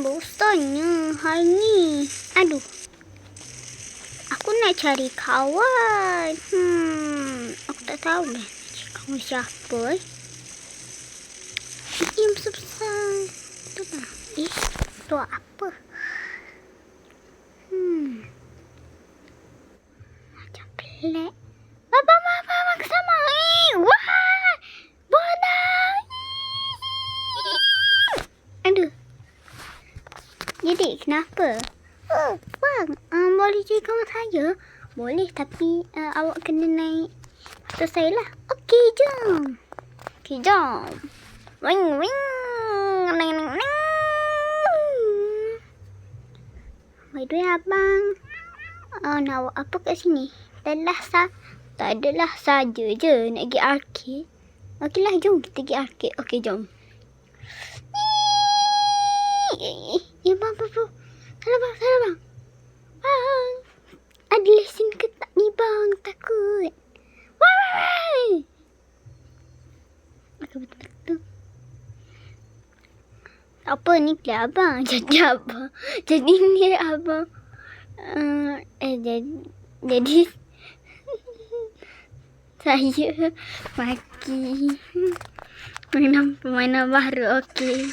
Bosannya hari ni. Aduh. Aku nak cari kawan. Aku tak tahu dah nak cari kawan siapa. Besar-besar. Tu dah. Tu apa? Macam pelik. Bapa kesama. Wah! Bola! Aduh. Jadi kenapa? Bang, boleh jadi kawan saya? Boleh, tapi awak kena naik motor saya lah. Okey, jom. Ring, ring. Ring, ring, ring. By the way, abang. Nak awak apa kat sini? Tak adalah saja je nak pergi arcade. Okeylah, jom kita pergi arcade. Okey, jom. Bang. Salah bang. Bang. Ada lesen ke tak ni bang? Takut. Wah. Aku betul-betul. Apa ni kelas abang? Jadi abang. Jadi ni abang. Jadi saya maki. Permainan baru. Okey.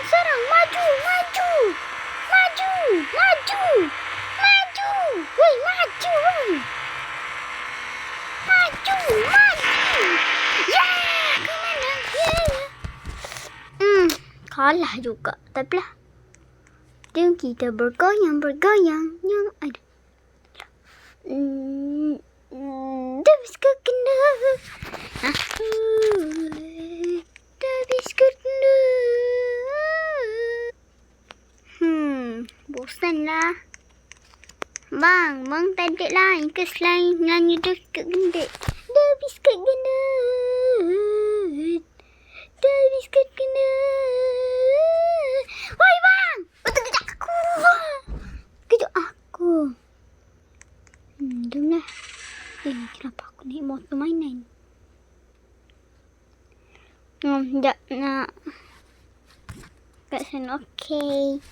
Serang. Maju. Woi, maju. Ya, ke mana? Kalah juga. Tapi lah. Jom kita bergoyang. Yang ada. Habis ke kena. Habis ke kena. Bosan lah. Bang tak ada lain ke selain nyanyi dekat gendek. Habis ke kena. Habis ke kena. Woi bang. Betul kejap aku. Jomlah. Kenapa aku naik motor mainan? Sekejap nak. Kat sana, okey.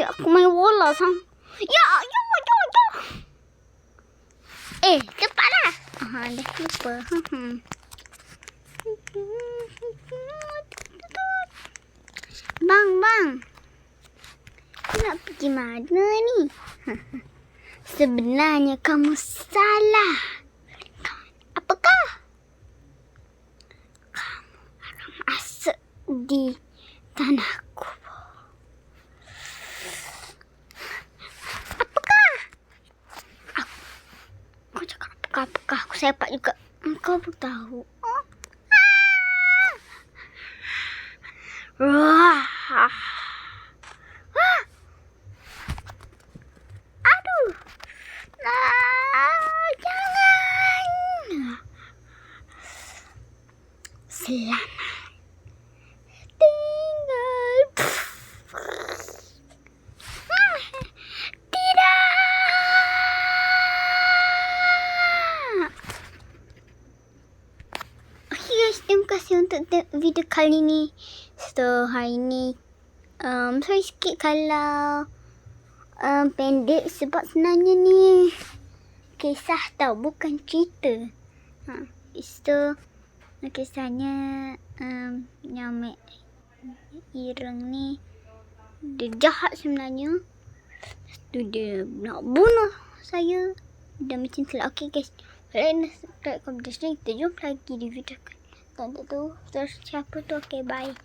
Aku main bola sang. Ya. Cepatlah. Dah lupa. Bang. Nak pergi mana ni? Sebenarnya kamu salah. Apakah? Kamu akan masuk di tanahku. Apakah? Aku cakap apakah? Aku sepak juga. Kau pun tahu. Aduh. Jangan. Selamat tinggal. Tidak. Okay guys, terima kasih untuk video kali ni. So hari ni sorry sikit kalau pendek sebab sebenarnya ni kisah tau, bukan cerita. So kisahnya Nyamek Ireng ni dia jahat sebenarnya. Tu dia nak bunuh saya. Dia macam tu lah. Okay guys, like dan subscribe, komen dan share. Kita jumpa lagi di video kan. Tak tahu siapa tu. Okay, bye.